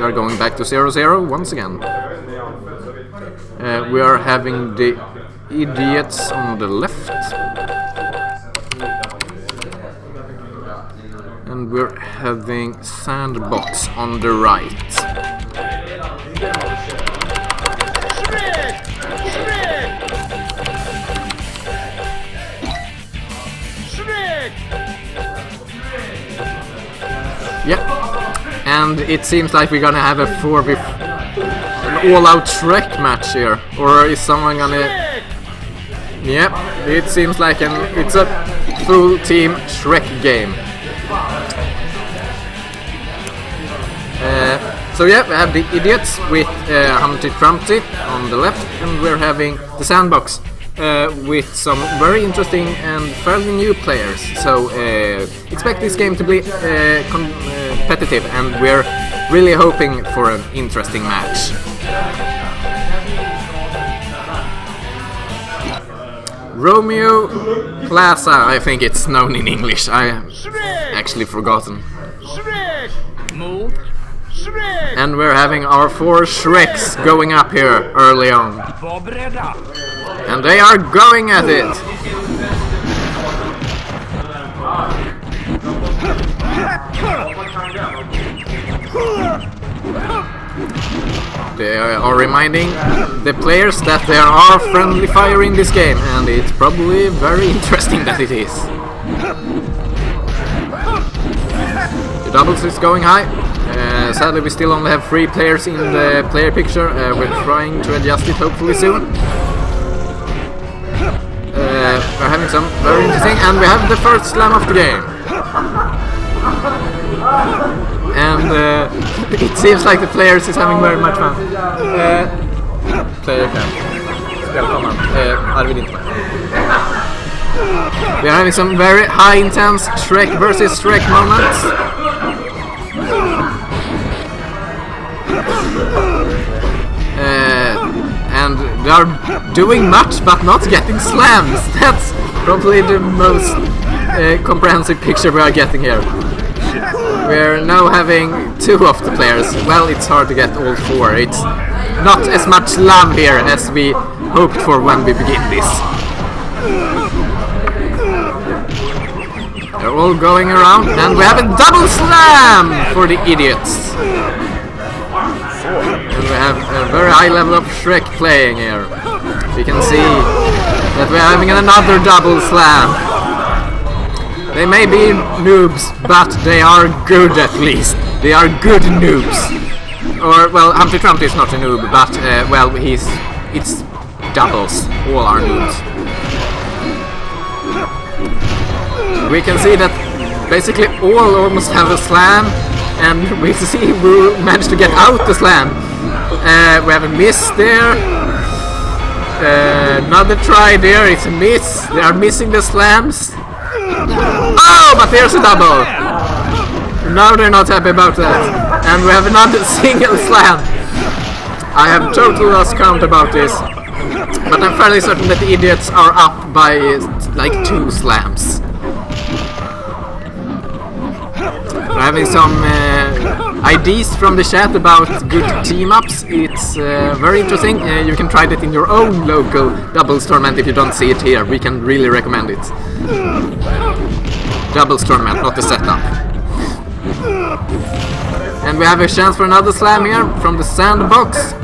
we are going back to 0-0 once again. We are having the idiots on the left. And we're having Sandbox on the right. Yep, and it seems like we're gonna have a an all-out Shrek match here, or is someone gonna? Yep, it seems like it's a full team Shrek game. So yeah, we have the idiots with Humpty Trumpty on the left, and we're having the Sandbox with some very interesting and fairly new players. So expect this game to be competitive, and we're really hoping for an interesting match. Romeo Plaza, I think it's known in English. I have actually forgotten. And we're having our 4 Shreks going up here early on. And they are going at it. They are reminding the players that there are friendly fire in this game, and it's probably very interesting that it is. The doubles is going high. Sadly, we still only have 3 players in the player picture. We're trying to adjust it hopefully soon. We're having some very interesting, and we have the first slam of the game. And it seems like the players is having very much fun. Player cam. We are having some very high intense Shrek versus Shrek moments. And they are doing much but not getting slams. That's probably the most comprehensive picture we are getting here. We're now having 2 of the players. Well, it's hard to get all 4. It's not as much slam here as we hoped for when we begin this. They're all going around, and we have a double slam for the idiots. And we have a very high level of Shrek playing here. We can see that we're having another double slam. They may be noobs, but they are good at least. They are good noobs. Or, well, Humpty Trumpty is not a noob, but, well, it's doubles. All are noobs. We can see that basically all almost have a slam, and we see who managed to get out the slam. We have a miss there. Another try there, it's a miss. They are missing the slams. Oh, but there's a double. Now they're not happy about that. And we have another single slam. I have totally lost count about this. But I'm fairly certain that the idiots are up by like 2 slams. We're having some ideas from the chat about good team-ups. It's very interesting. You can try that in your own local doubles tournament if you don't see it here. We can really recommend it. Doubles tournament, not the setup. And we have a chance for another slam here from the Sandbox.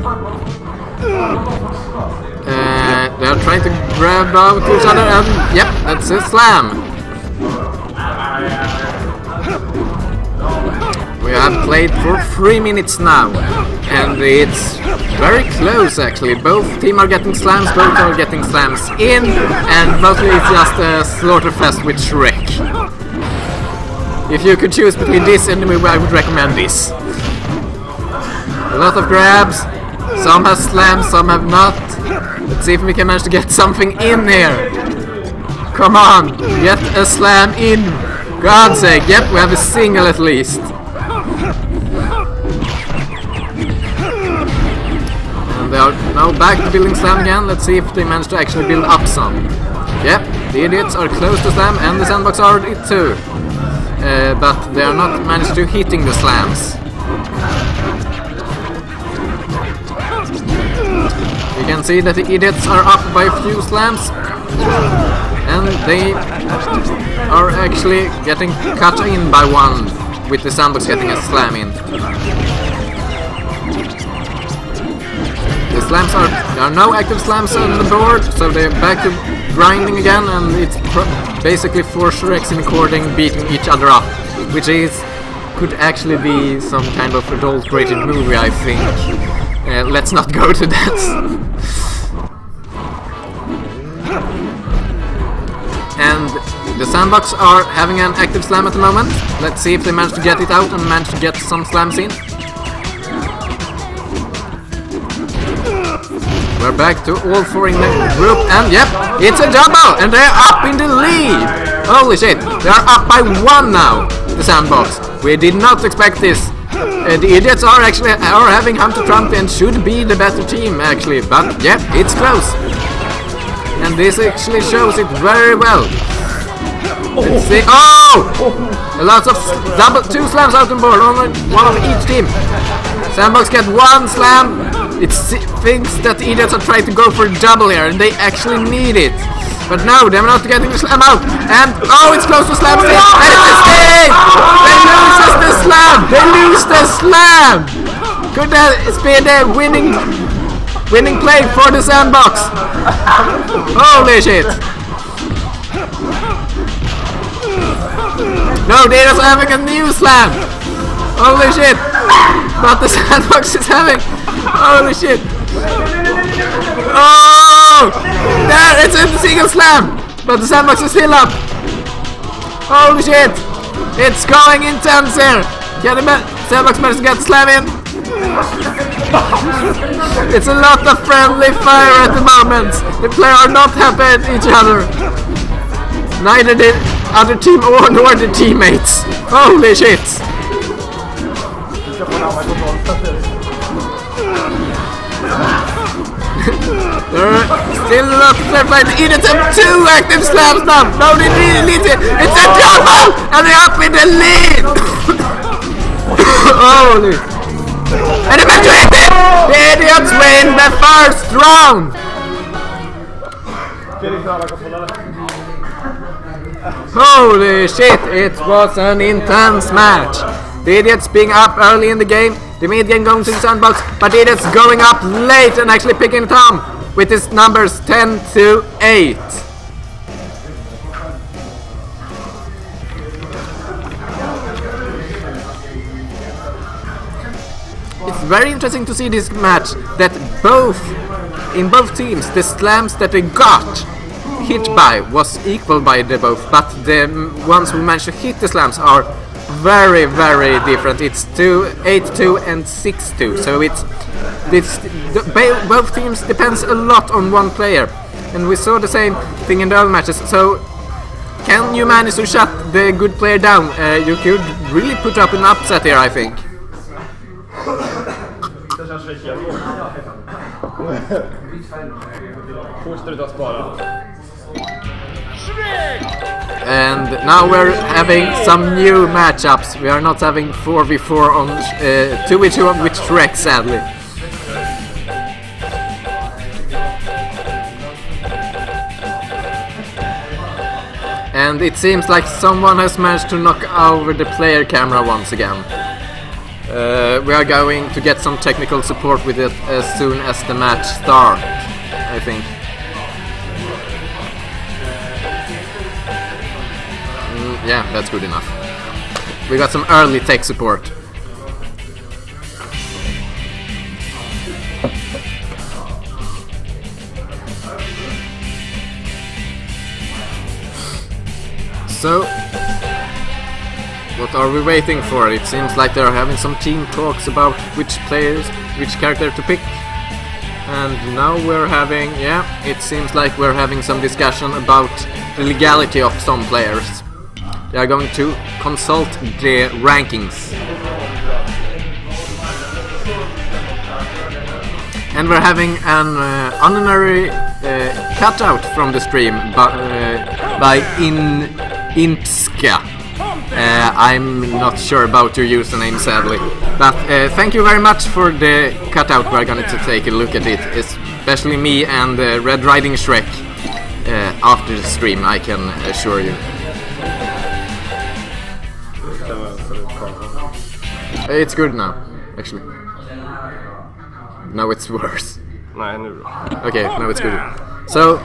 They are trying to grab out each other, and yep, that's a slam. We have played for 3 minutes now, and it's very close actually. Both teams are getting slams, both are getting slams in, and mostly it's just a slaughterfest with Shrek. If you could choose between this and me, I would recommend this. A lot of grabs, some have slams, some have not. Let's see if we can manage to get something in here. Come on, get a slam in. God's sake, yep, we have a single at least. And they are now back to building slam again. Let's see if they manage to actually build up some. Yep, the idiots are close to slam, and the Sandbox are it too. But they are not managed to hitting the slams. You can see that the idiots are up by a few slams, and they are actually getting cut in by one, with the Sandbox getting a slam in. The slams there are no active slams on the board, so they're back to grinding again, and it's basically 4 Shreks in according beating each other up, which could actually be some kind of adult-rated movie, I think. Let's not go to that. And the Sandbox are having an active slam at the moment. Let's see if they manage to get it out and manage to get some slams in. We're back to all 4 in the group, and yep, it's a double, and they're up in the lead! Holy shit, they are up by 1 now, the Sandbox. We did not expect this. The idiots are having Hunter Trump and should be the better team, actually, but yeah, it's close. And this actually shows it very well. Let's see. Oh! Lots of 2 slams out on board, only 1 of each team. Sandbox get 1 slam. It thinks that the idiots are trying to go for a double here, and they actually need it. But no, they're not getting the slam out. And oh, it's close to slam stage. And it's a stage! They lose the slam! They lose the slam! Could that be the winning play for the Sandbox? Holy shit! No, they're just having a new slam! Holy shit! But the Sandbox is having... Holy shit! Oh! There! It's a single slam! But the Sandbox is still up! Holy shit! It's going intense here! Can the Sandbox manage to get the slam in? It's a lot of friendly fire at the moment! The players are not happy at each other! Neither the other team nor the teammates! Holy shit! Still not fair play. The idiots have 2 active slams now. No, they really need it. It's a double, and they're up in the lead. Holy! And they're back to hit it. The idiots win the first round. Holy shit! It was an intense match. The idiots being up early in the game. The mid game going to the Sandbox, but it is going up late and actually picking it home with his numbers 10-8. It's very interesting to see this match that in both teams the slams that they got hit by was equal by the both, but the ones who managed to hit the slams are very, very different. It's 8-2 and 6-2, so both teams depends a lot on one player, and we saw the same thing in the other matches. So can you manage to shut the good player down? You could really put up an upset here, I think. And now we're having some new matchups. We are not having 4v4 on 2v2 on which Shrek, sadly. And it seems like someone has managed to knock over the player camera once again. We are going to get some technical support with it as soon as the match starts, I think. Yeah, that's good enough. We got some early tech support. So, what are we waiting for? It seems like they're having some team talks about which character to pick. And now we're having, yeah, it seems like we're having some discussion about the legality of some players. They are going to consult the rankings. And we're having an honorary cutout from the stream by Impska. I'm not sure about your username, sadly. But thank you very much for the cutout. We're going to take a look at it. It's especially me and Red Riding Shrek after the stream, I can assure you. It's good now, actually. No, it's worse. Okay, now it's good. So,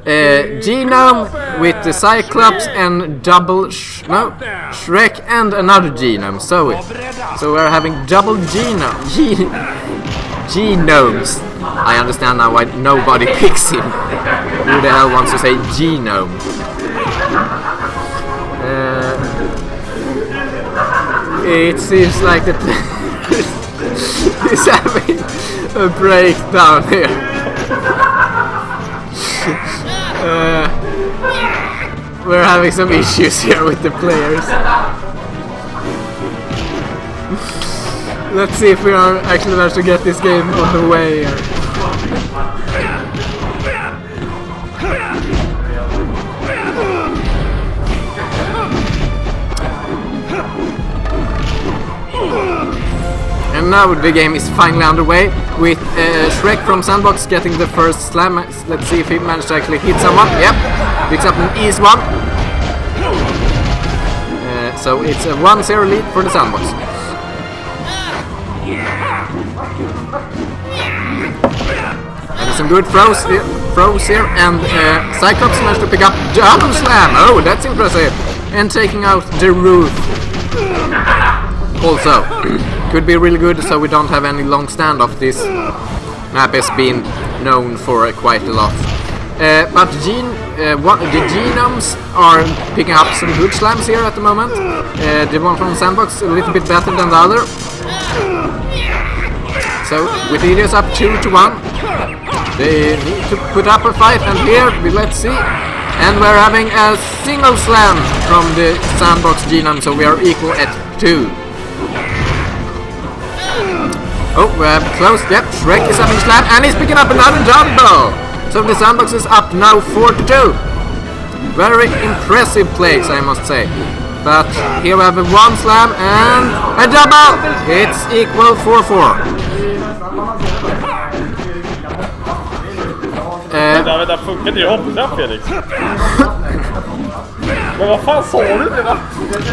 Genome with the Cyclops and double Shrek and another Genome. So we're having double genomes. I understand now why nobody picks him. Who the hell wants to say genome? It seems like the is having a breakdown here. We're having some issues here with the players. Let's see if we are actually managed to get this game on the way here. And now the game is finally underway with Shrek from Sandbox getting the first slam. Let's see if he managed to actually hit someone. Yep, picks up an easy one. So it's a 1-0 lead for the Sandbox. And some good throws here, and Cyclops managed to pick up double slam. Oh, that's impressive. And taking out the roof. Also, could be really good, so we don't have any long standoff. This map has been known for quite a lot. But the Genomes are picking up some good slams here at the moment. The one from Sandbox a little bit better than the other. So with the idiots up 2-1, they need to put up a fight, and here let's see. And we're having a single slam from the Sandbox Genome, so we are equal at 2. Oh, we're close. Yep, Shrek is having slam, and he's picking up another double. So the Sandbox is up now 4-2. Very impressive plays, I must say. But here we have a 1 slam and a double. It's equal 4-4. Vänta, funkar det hoppla, Felix? Men vad fan sa du det va?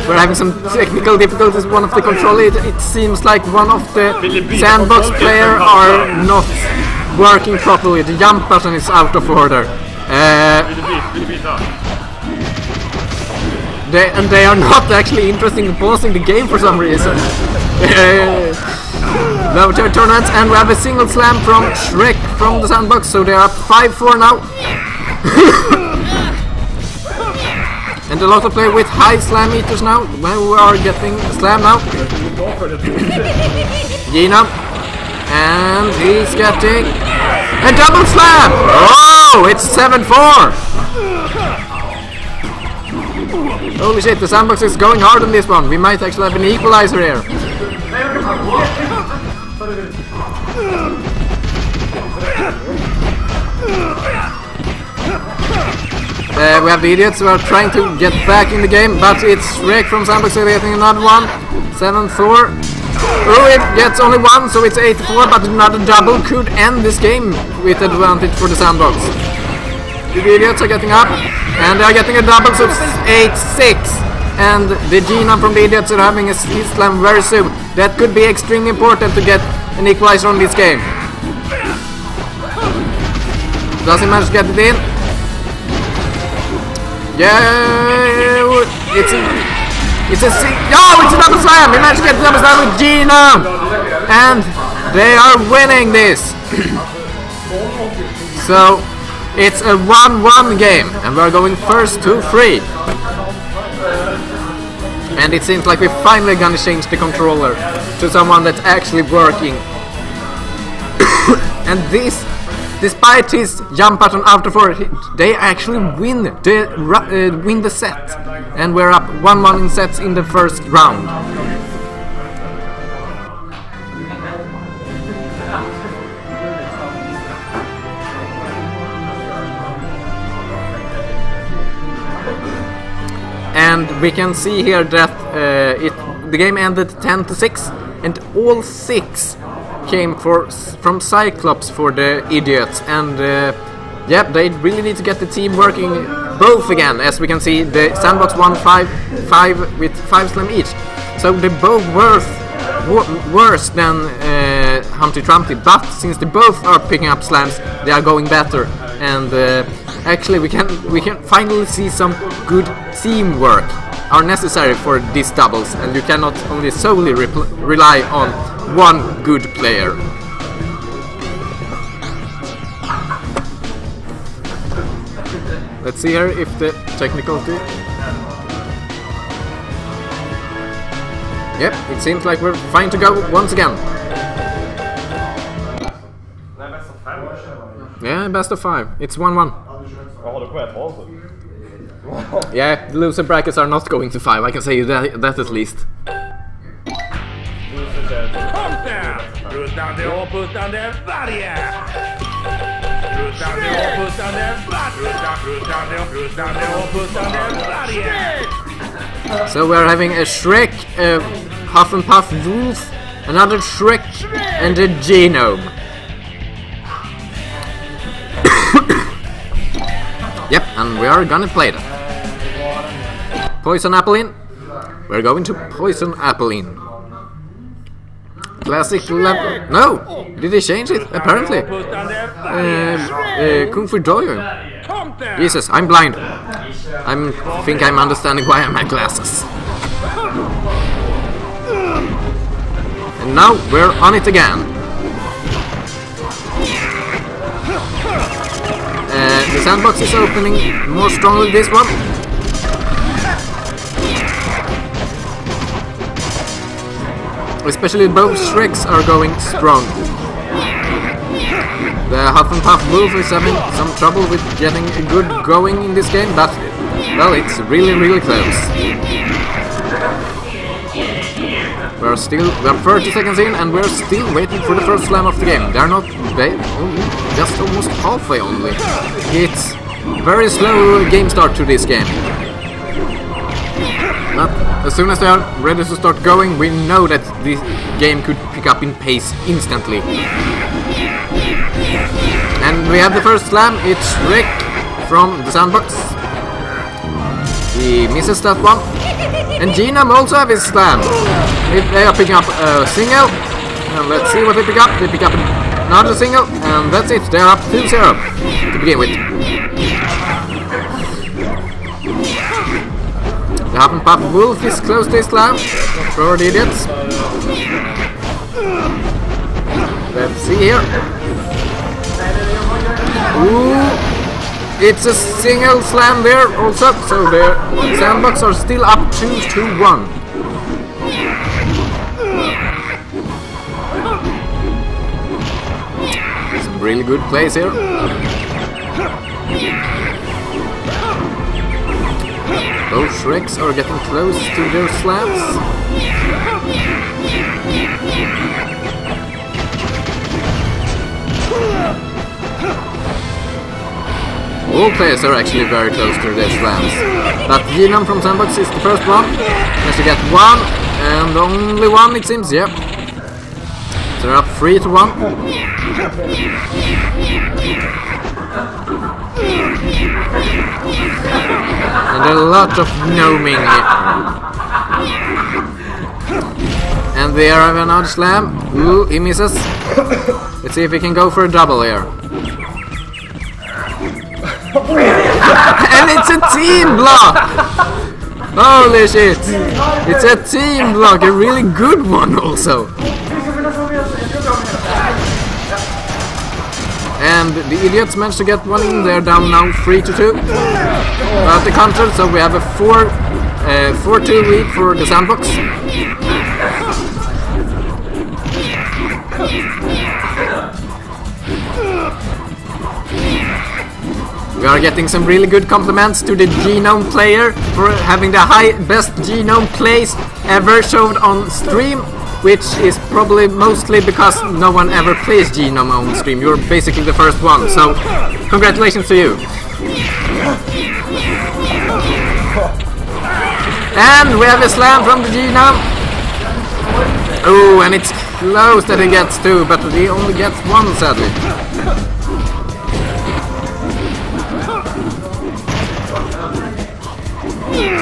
We're having some technical difficulties with one of the controllers. It seems like one of the Sandbox players are not working properly. The jump button is out of order. They are not actually interested in pausing the game for some reason. No tournaments, and we have a single slam from Shrek from the Sandbox, so they are up 5-4 now. And a lot of play with high slam meters now. We are getting slam now. Gina, and he's getting a double slam. Oh, it's 7-4. Holy shit, the Sandbox is going hard on this one. We might actually have an equalizer here. We have the idiots who are trying to get back in the game, but it's Shrek from Sandbox getting another one. 7-4. Oh, it gets only one, so it's 8-4, but another double could end this game with advantage for the Sandbox. The idiots are getting up, and they are getting a double, so it's 8-6. And the Genome from the idiots are having a slam very soon. That could be extremely important to get an equalizer on this game. Does he manage to get it in? Yeah, it's a double slam. He managed to get the double slam with Genome, and they are winning this. So it's a 1-1 game, and we're going first to 3. And it seems like we're finally gonna change the controller to someone that's actually working. And this, despite his jump button after 4, they actually win the set. And we're up 1-1 in sets in the first round. And we can see here that the game ended 10-6, and all 6 came from Cyclops for the idiots, and yeah, they really need to get the team working both again. As we can see, the Sandbox won 5 with 5 slam each, so they're both worse than Humpty Trumpty, but since they both are picking up slams, they are going better, and actually we can finally see some good teamwork are necessary for these doubles, and you cannot only solely rely on one good player. Let's see here if the technical Yep, it seems like we're fine to go once again. Yeah, best of 5. It's 1-1. Yeah, the loser brackets are not going to 5, I can say that at least. So we're having a Shrek, a Huff and Puff Wolf, another Shrek, and a Genome. Yep, and we are gonna play them. Poison Apple in. We're going to Poison Apple in. Classic level. No! Did they change it? Apparently. Kung Fu Dojo. Jesus, I'm blind. I think I'm understanding why I have my glasses. And now we're on it again. The Sandbox is opening more strongly this one. Especially both Shreks are going strong. The Huff and Puff Wolf is having some trouble with getting a good going in this game, but well, it's really close. We're 30 seconds in, and we're still waiting for the first slam of the game. They're not just almost halfway only. It's very slow game start to this game. But as soon as they are ready to start going, we know that this game could pick up in pace instantly. And we have the first slam. It's Rick from the Sandbox. He misses that one. And Genome also have his slam. They are picking up a single. And let's see what they pick up. They pick up another single. And that's it. They are up 2-0 to begin with. The Huff and Puff Wolf is close to his slam. For the idiots. Let's see here. Ooh, it's a single slam there also, so the Sandbox are still up 2-1. Some really good plays here. Both Shreks are getting close to their slams. All players are actually very close to their slams. But Genome from Sandbox is the first one. Has to get one, and only one it seems, yep. So they're up 3-1. And a lot of gnoming here. And there have another slam. Ooh, he misses. Let's see if we can go for a double here. And it's a team block! Holy shit! It's a team block, a really good one also. And the idiots managed to get one in. They're down now 3-2. But the counter, so we have a 4-2 lead for the Sandbox. We are getting some really good compliments to the Genome player for having the best Genome plays ever showed on stream, which is probably mostly because no one ever plays Genome on stream. You're basically the first one, so congratulations to you. And we have a slam from the Genome. Oh, and it's close that he gets 2, but he only gets 1 sadly.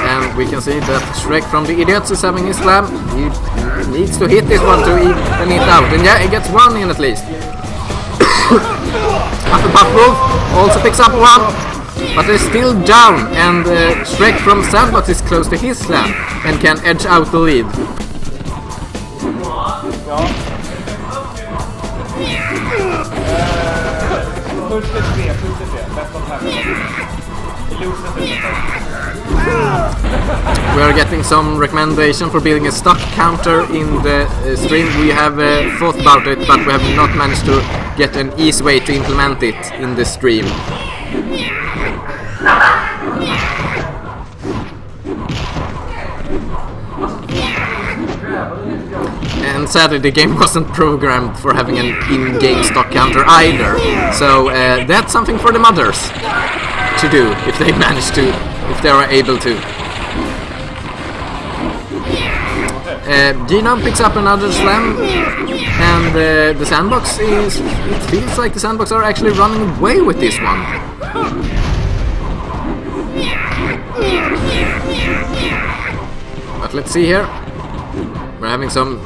And we can see that Shrek from the Idiots is having his slam. He needs to hit this one to even it out. And yeah, he gets 1 in at least. Hufflepuff Wolf also picks up 1, but they're still down. And Shrek from Sandbox is close to his slam and can edge out the lead. We are getting some recommendation for building a stock counter in the stream. We have thought about it, but we have not managed to get an easy way to implement it in the stream. And sadly the game wasn't programmed for having an in-game stock counter either, so that's something for the modders to do if they manage to, if they are able to. Genome picks up another slam, and the Sandbox is, it feels like the Sandbox are actually running away with this one. But let's see here. We're having some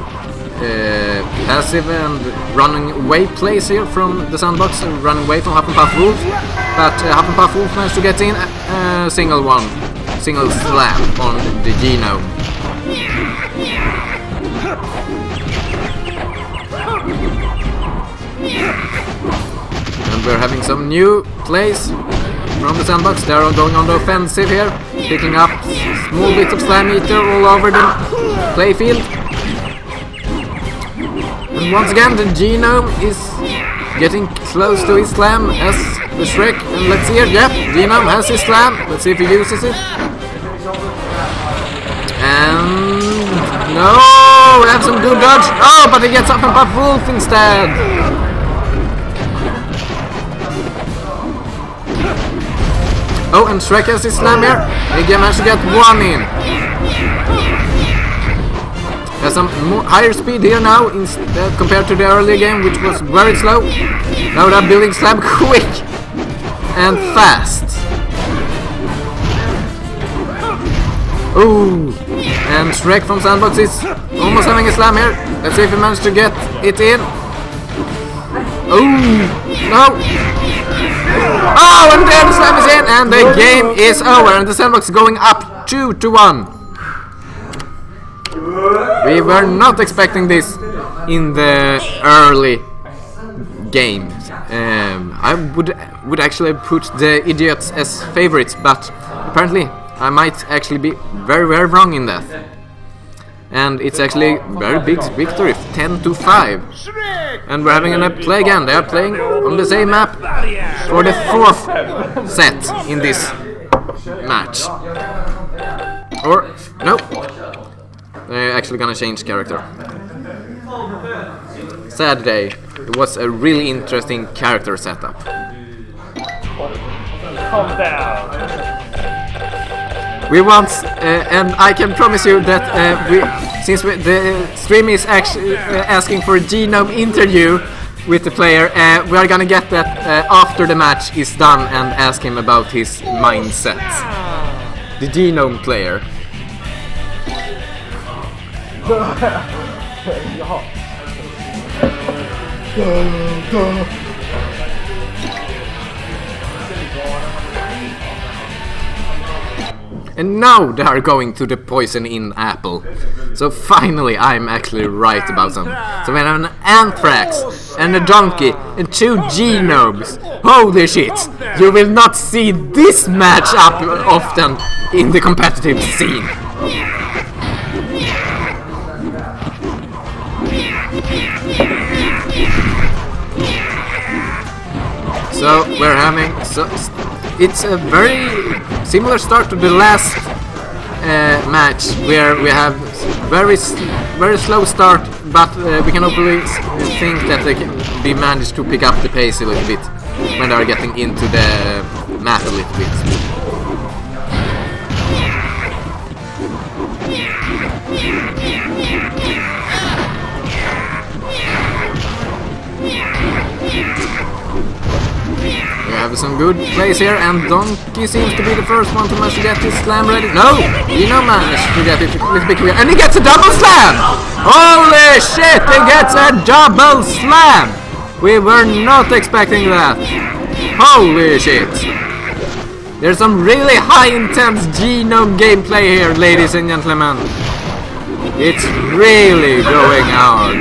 passive and running away plays here from the Sandbox, running away from Hufflepuff Wolf, but Hufflepuff Wolf managed to get in a single slam on the Genome. And we're having some new plays from the Sandbox. They're all going on the offensive here, picking up small bits of Slam Eater all over the playfield. And once again the Genome is getting close to his slam as the Shrek. And let's see here, yep, Genome has his slam. Let's see if he uses it. And no, we have some good dodge. Oh, but he gets up and Hufflepuff Wolf instead. Oh, and Shrek has his slam here. He managed to get 1 in. Has some higher speed here now compared to the earlier game, which was very slow. Now they're building slam quick and fast. Ooh, and Shrek from Sandbox is almost having a slam here. Let's see if he managed to get it in. Ooh, no. Oh, and then the slam is in, and the game is over, and the Sandbox is going up 2-1. We were not expecting this in the early game. I would actually put the Idiots as favorites, but apparently I might actually be very, very wrong in that. And it's actually a very big victory, 10-5. And we're having a play again. They are playing on the same map for the 4th set in this match. Or, no. They're actually gonna change character. Saturday, it was a really interesting character setup. Calm down. We want, and I can promise you that the stream is actually asking for a Genome interview with the player, we are gonna get that after the match is done and ask him about his mindset. The Genome player. And now they are going to the poison in apple. So finally I'm actually right about them. So we have an Anthrax and a Donkey and 2 Genomes. Holy shit! You will not see this match up often in the competitive scene. So we're having, it's a very similar start to the last match, where we have very slow start, but we can hopefully think that they can be managed to pick up the pace a little bit when they are getting into the map a little bit. have some good plays here, and Donkey seems to be the first one to manage to get his slam ready. No! Gino managed to get it a little bit clear, and he gets a double slam! Holy shit! He gets a double slam! We were not expecting that. Holy shit! There's some really high intense Gino gameplay here, ladies and gentlemen. It's really going hard.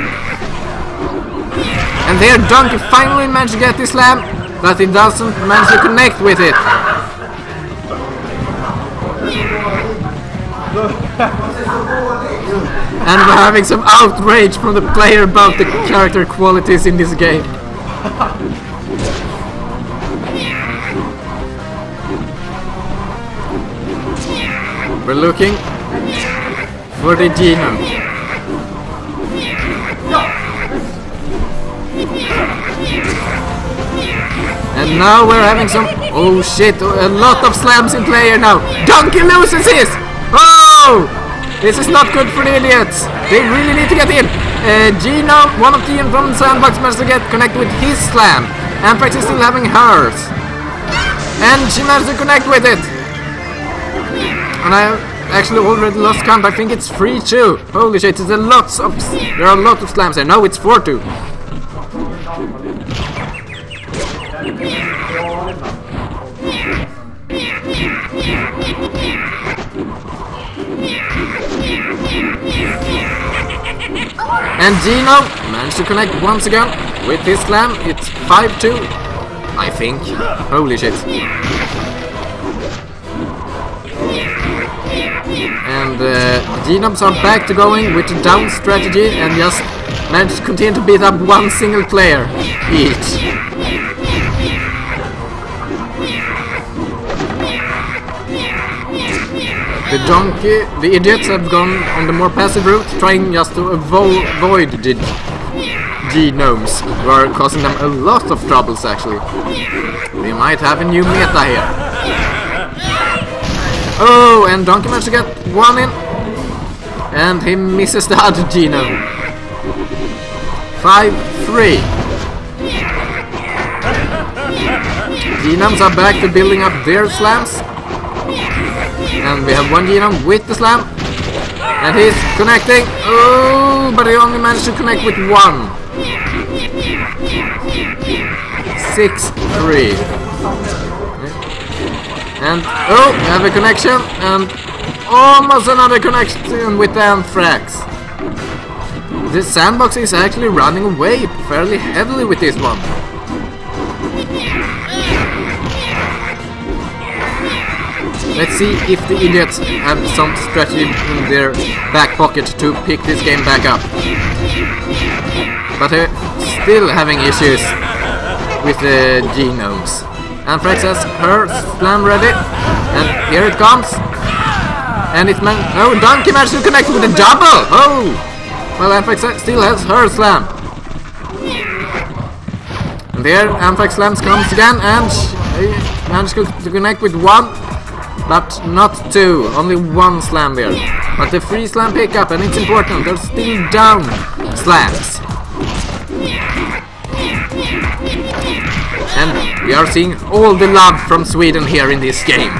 And there Donkey finally managed to get his slam, but he doesn't manage to connect with it. And we're having some outrage from the player about the character qualities in this game. We're looking for the Gino. And now we're having some... Oh shit, a lot of slams in play here now. Donkey loses his! Oh! This is not good for the idiots. They really need to get in. Gino, one of the from Sandbox, managed to get connected with his slam. Anthrax is still having hers. And she managed to connect with it. And I actually already lost count. I think it's 3-2. Holy shit, there are a lot of slams here. No, it's 4-2. And Gino managed to connect once again with his slam. It's 5-2, I think. Holy shit. And Genoms are back to going with the down strategy and just managed to continue to beat up one single player each. The idiots have gone on the more passive route, trying just to avoid the Genomes, who are causing them a lot of troubles actually. We might have a new meta here. Oh, and Donkey managed to get one in, and he misses the other Genome. 5-3. Genomes are back to building up their slams. And we have one Genome with the slam. And he's connecting. Oh, but he only managed to connect with one. 6-3. And oh, we have a connection. And almost another connection with the Anthrax. This Sandbox is actually running away fairly heavily with this one. Let's see if the idiots have some strategy in their back pocket to pick this game back up. But they're still having issues with the Genomes. Anthrax has her slam ready, and here it comes. And it's oh, Donkey managed to connect with a double! Oh! Well, Anthrax still has her slam. And there, Anthrax slams comes again, and she managed to connect with one. But not two, only one slam there. But the free slam pickup, and it's important, they're still down slams. And we are seeing all the love from Sweden here in this game.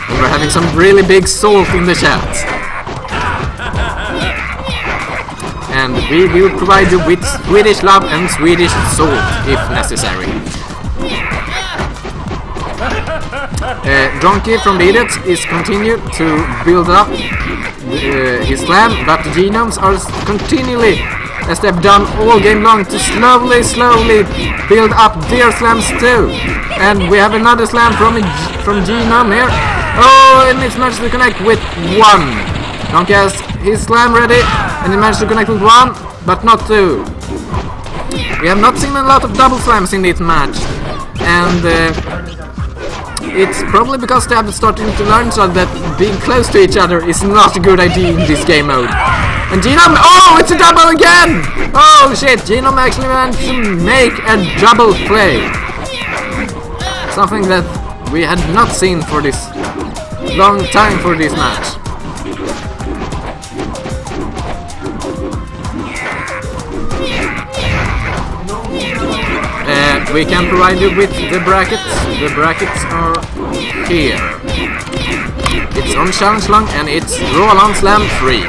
And we're having some really big salt in the chat. And we will provide you with Swedish love and Swedish salt if necessary. Donkey from the idiots is continued to build up his slam, but the Genomes are continually, as they've done all game long, to slowly build up their slams too. And we have another slam from Genome here. Oh, and it's managed to connect with one. Donkey has his slam ready, and he managed to connect with one, but not two. We have not seen a lot of double slams in this match, and it's probably because they have started to learn that being close to each other is not a good idea in this game mode. And Genome, oh, it's a double again! Oh shit, Genome actually managed to make a double play. Something that we had not seen for this long time for this match. we can provide you with the brackets. The brackets are here. It's on Challenge Long and it's RååLan Slam 3.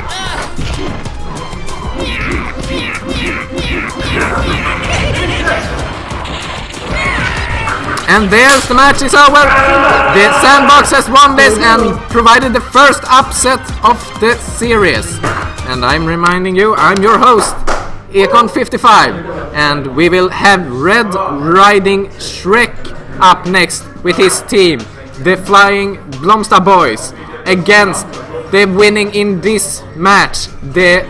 And there's the match is over. The Sandbox has won this and provided the first upset of the series. And I'm reminding you, I'm your host, Econ55, and we will have Red Riding Shrek up next with his team, the Flying Blomster Boys, against the winning in this match, the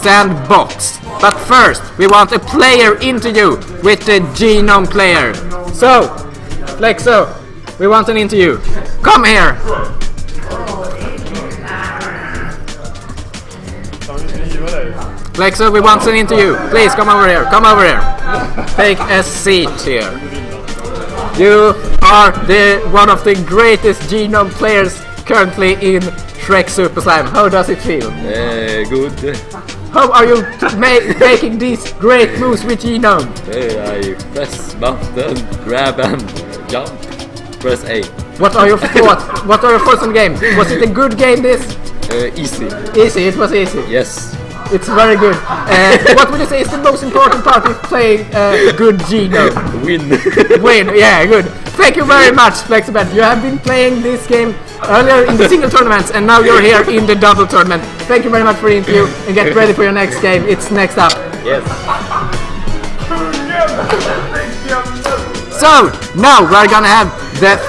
Sandbox. But first, we want a player interview with the Genome player. So, Flexo, we want an interview. Come here. Flexo, we want an interview. Please come over here. Come over here. Take a seat here. You are one of the greatest Genome players currently in Shrek Super Slam. How does it feel? Good. How are you making these great moves with Genome? I press button, grab and jump. Press A. What are your thoughts? What are your thoughts on the game? Was it a good game this? Easy. Easy, it was easy. Yes. It's very good. What would you say is the most important part of playing good Genome? Win. Win, yeah, good. Thank you very much, Flexibet. You have been playing this game earlier in the single tournaments and now you're here in the double tournament. Thank you very much for the interview and get ready for your next game. It's next up. Yes. So, now we're gonna have the